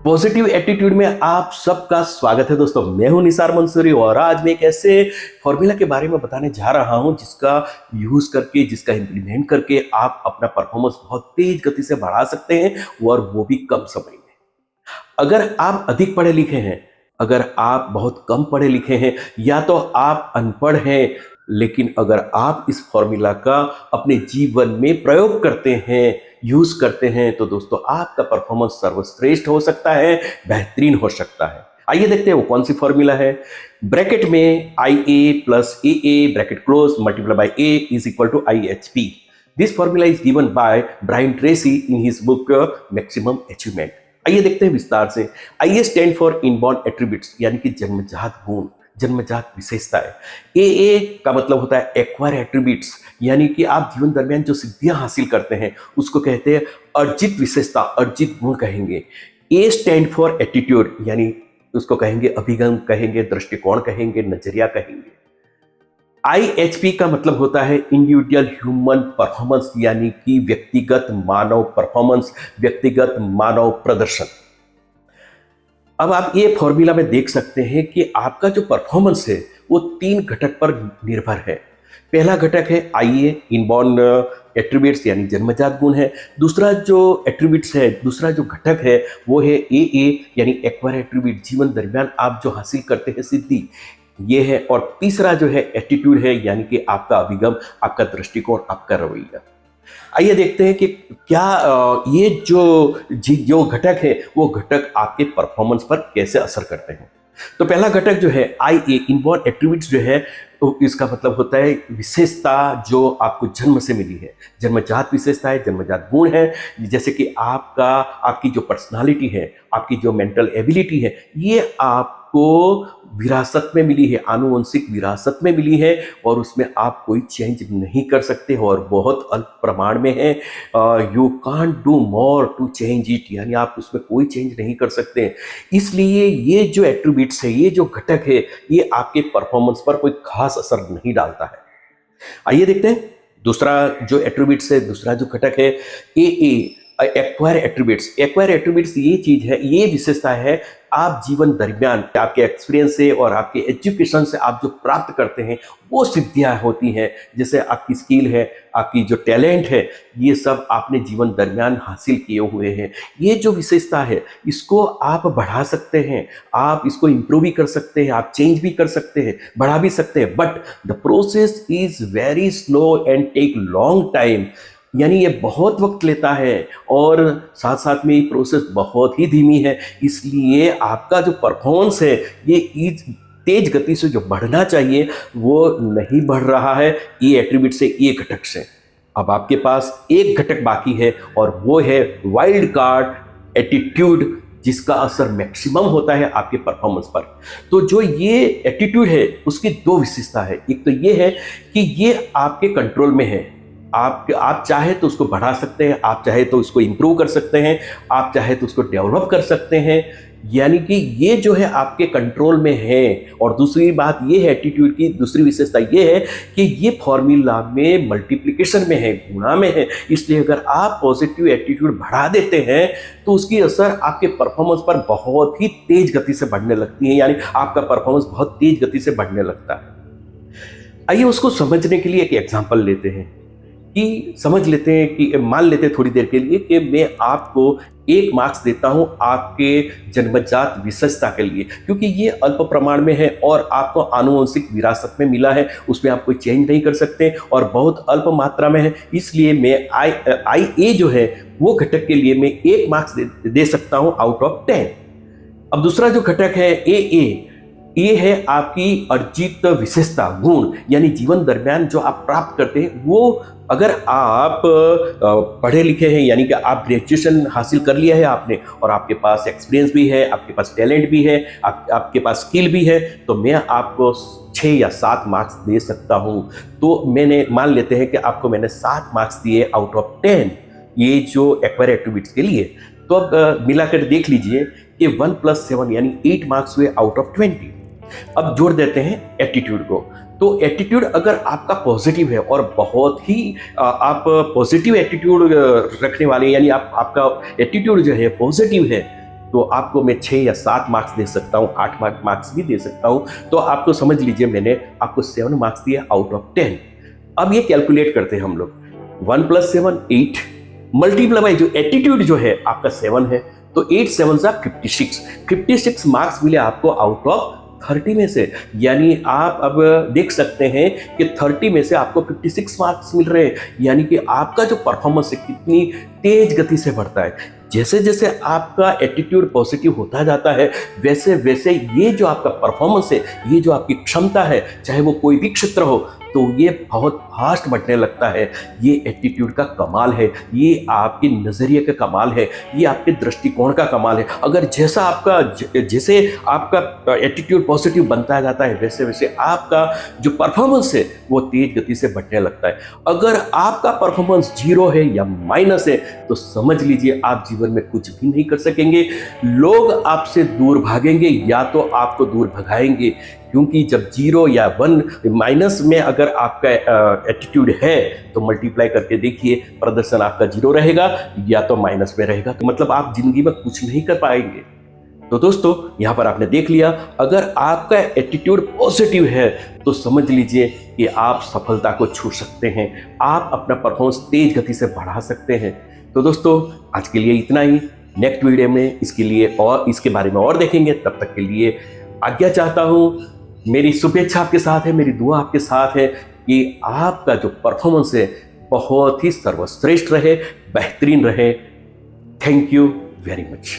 Positive attitude में आप सबका स्वागत है दोस्तों। मैं हूं निसार मंसूरी और आज मैं एक ऐसे फॉर्मूला के बारे में बताने जा रहा हूं जिसका यूज करके, जिसका इंप्लीमेंट करके आप अपना परफॉर्मेंस बहुत तेज गति से बढ़ा सकते हैं और वो भी कम समय में। अगर आप अधिक पढ़े लिखे हैं, अगर आप बहुत कम पढ़े लिखे हैं या तो आप अनपढ़ हैं, लेकिन अगर आप इस फॉर्मूला का अपने जीवन में प्रयोग करते हैं, यूज करते हैं, तो दोस्तों आपका परफॉर्मेंस सर्वश्रेष्ठ हो सकता है, बेहतरीन हो सकता है। आइए देखते हैं वो कौन सी फॉर्मूला है। ब्रैकेट में IA plus AA bracket close multiply by A is equal to IHP। This formula is given by Brian Tracy in his book maximum achievement. आइए देखते हैं विस्तार से। IA stand for inborn attributes, यानी कि जन्मजात गुण, जन्मजात विशेषताएं। AA का मतलब होता है एक्वायर एट्रीब्यूट्स, यानी कि आप जीवन दरमियान जो सिद्धियां हासिल करते हैं उसको कहते हैं अर्जित विशेषता, अर्जित गुण कहेंगे। A स्टैंड फॉर एटीट्यूड, यानी उसको कहेंगे अभिगम कहेंगे, दृष्टिकोण कहेंगे, नजरिया कहेंगे। IHP का मतलब होता है इंडिविजुअल ह्यूमन परफॉर्मेंस, यानी कि व्यक्तिगत मानव परफॉर्मेंस, व्यक्तिगत मानव प्रदर्शन। अब आप ये फॉर्मूला में देख सकते हैं कि आपका जो परफॉर्मेंस है वो 3 घटक पर निर्भर है। पहला घटक है IA इनबॉर्न एट्रीब्यूट्स, यानी जन्मजात गुण है। दूसरा जो एट्रीब्यूट्स है, दूसरा जो घटक है वो है AA यानी एक्वायर एट्रीब्यूट, जीवन दरमियान आप जो हासिल करते हैं सिद्धि, ये है। और तीसरा जो है एटीट्यूड है, यानी कि आपका अभिगम, आपका दृष्टिकोण, आपका रवैया। आइए देखते हैं कि क्या ये जो घटक है वो घटक आपके परफॉर्मेंस पर कैसे असर करते हैं। तो पहला घटक जो है IA इनबॉर्न एट्रीब्यूट्स जो है, तो इसका मतलब होता है विशेषता जो आपको जन्म से मिली है, जन्मजात विशेषता है, जन्मजात गुण है। जैसे कि आपकी जो पर्सनालिटी है, आपकी जो मेंटल एबिलिटी है, ये आपको विरासत में मिली है, आनुवंशिक विरासत में मिली है और उसमें आप कोई चेंज नहीं कर सकते और बहुत अल्प प्रमाण में है। You can't do more to change it, यानी आप उसमें कोई चेंज नहीं कर सकते। इसलिए ये जो एट्रीब्यूट्स है, ये जो घटक है, ये आपके परफॉर्मेंस पर कोई खास असर नहीं डालता है। आइए देखते हैं दूसरा जो एट्रीब्यूट्स है, दूसरा जो घटक है AA acquire attributes. Acquire attributes ये चीज है, ये विशेषता है, आप जीवन दरमियान आपके एक्सपीरियंस से और आपके एजुकेशन से आप जो प्राप्त करते हैं वो सिद्धियां होती हैं। जैसे आपकी स्किल है, आपकी जो टैलेंट है, ये सब आपने जीवन दरमियान हासिल किए हुए हैं। ये जो विशेषता है इसको आप बढ़ा सकते हैं, आप इसको इंप्रूव भी कर सकते हैं, आप चेंज भी कर सकते हैं, बढ़ा भी सकते हैं, but the process is very slow and take long time, यानी ये बहुत वक्त लेता है और साथ साथ में ये प्रोसेस बहुत ही धीमी है। इसलिए आपका जो परफॉर्मेंस है ये तेज गति से जो बढ़ना चाहिए वो नहीं बढ़ रहा है, ये एट्रीब्यूट से, ये घटक से। अब आपके पास एक घटक बाकी है और वो है वाइल्ड कार्ड एटीट्यूड, जिसका असर मैक्सिमम होता है आपके परफॉर्मेंस पर। तो जो ये एटीट्यूड है उसकी 2 विशेषता है। एक तो ये है कि ये आपके कंट्रोल में है, आप चाहे तो उसको बढ़ा सकते हैं, आप चाहे तो उसको इंप्रूव कर सकते हैं, आप चाहे तो उसको डेवलप कर सकते हैं, यानी कि ये जो है आपके कंट्रोल में है। और दूसरी बात ये है एटीट्यूड की, दूसरी विशेषता ये है कि ये फॉर्मूला में मल्टीप्लिकेशन में है, गुणा में है। इसलिए अगर आप पॉजिटिव एटीट्यूड बढ़ा देते हैं तो उसकी असर आपके परफॉर्मेंस पर बहुत ही तेज गति से बढ़ने लगती है, यानी आपका परफॉर्मेंस बहुत तेज गति से बढ़ने लगता है। आइए उसको समझने के लिए एक एग्जाम्पल लेते हैं कि समझ लेते हैं कि मान लेते हैं थोड़ी देर के लिए कि मैं आपको 1 मार्क्स देता हूं आपके जन्मजात विशेषता के लिए, क्योंकि ये अल्प प्रमाण में है और आपको आनुवंशिक विरासत में मिला है, उसमें आप कोई चेंज नहीं कर सकते और बहुत अल्प मात्रा में है। इसलिए मैं IA जो है वो घटक के लिए मैं 1 मार्क्स दे सकता हूं आउट ऑफ 10। अब दूसरा जो घटक है AA, ये है आपकी अर्जित विशेषता, गुण, यानी जीवन दरमियान जो आप प्राप्त करते हैं वो, अगर आप पढ़े लिखे हैं, यानी कि आप ग्रेजुएशन हासिल कर लिया है आपने और आपके पास एक्सपीरियंस भी है, आपके पास टैलेंट भी है, आपके पास स्किल भी है, तो मैं आपको 6 या 7 मार्क्स दे सकता हूं। तो मैंने मान लेते हैं कि आपको मैंने 7 मार्क्स दिए आउट ऑफ 10, ये जो एक्वायर एट्रीब्यूट्स के लिए। तो अब मिलाकर देख लीजिए कि 1 + 7 यानी 8 मार्क्स हुए आउट ऑफ 20। अब जोड़ देते हैं एटीट्यूड को। तो एटीट्यूड अगर आपका पॉजिटिव है और बहुत ही आप पॉजिटिव एटीट्यूड रखने वाले, यानी आपका एटीट्यूड जो है पॉजिटिव है, तो आपको मैं 6 या 7 मार्क्स दे सकता हूँ, 8 मार्क्स भी दे सकता हूँ। तो आपको समझ लीजिए मैंने आपको 7 मार्क्स दिए आउट ऑफ 10। अब ये कैलकुलेट करते हैं हम लोग, 1 + 7 8 मल्टीप्लाई बाय जो एटीट्यूड जो है आपका 7 है, तो 8 7 56, 56 मार्क्स मिले आपको आउट ऑफ 30 में से। यानी आप अब देख सकते हैं कि 30 में से आपको 56 मार्क्स मिल रहे हैं, यानी कि आपका जो परफॉर्मेंस है कितनी तेज गति से बढ़ता है। जैसे जैसे आपका एटीट्यूड पॉजिटिव होता जाता है, वैसे वैसे ये जो आपका परफॉर्मेंस है, ये जो आपकी क्षमता है, चाहे वो कोई भी क्षेत्र हो, तो ये बहुत फास्ट बढ़ने लगता है। ये एटीट्यूड का कमाल है, ये आपके नज़रिए का कमाल है, ये आपके दृष्टिकोण का कमाल है। अगर जैसे आपका एटीट्यूड पॉजिटिव बनता जाता है, वैसे वैसे आपका जो परफॉर्मेंस है वो तेज गति से बढ़ने लगता है। अगर आपका परफॉर्मेंस 0 है या माइनस है, तो समझ लीजिए आप जीवन में कुछ भी नहीं कर सकेंगे। लोग आपसे दूर भागेंगे या तो आपको दूर भगाएंगे, क्योंकि जब 0 या 1 माइनस में अगर आपका एटीट्यूड है तो मल्टीप्लाई करके देखिए, प्रदर्शन आपका 0 रहेगा या तो माइनस में रहेगा, तो मतलब आप जिंदगी में कुछ नहीं कर पाएंगे। तो दोस्तों यहाँ पर आपने देख लिया, अगर आपका एटीट्यूड पॉजिटिव है तो समझ लीजिए कि आप सफलता को छू सकते हैं, आप अपना परफॉर्मेंस तेज गति से बढ़ा सकते हैं। तो दोस्तों आज के लिए इतना ही, नेक्स्ट वीडियो में इसके बारे में और देखेंगे। तब तक के लिए आज्ञा चाहता हूँ। मेरी शुभेच्छा आपके साथ है, मेरी दुआ आपके साथ है कि आपका जो परफॉर्मेंस है बहुत ही सर्वश्रेष्ठ रहे, बेहतरीन रहे। Thank you very much.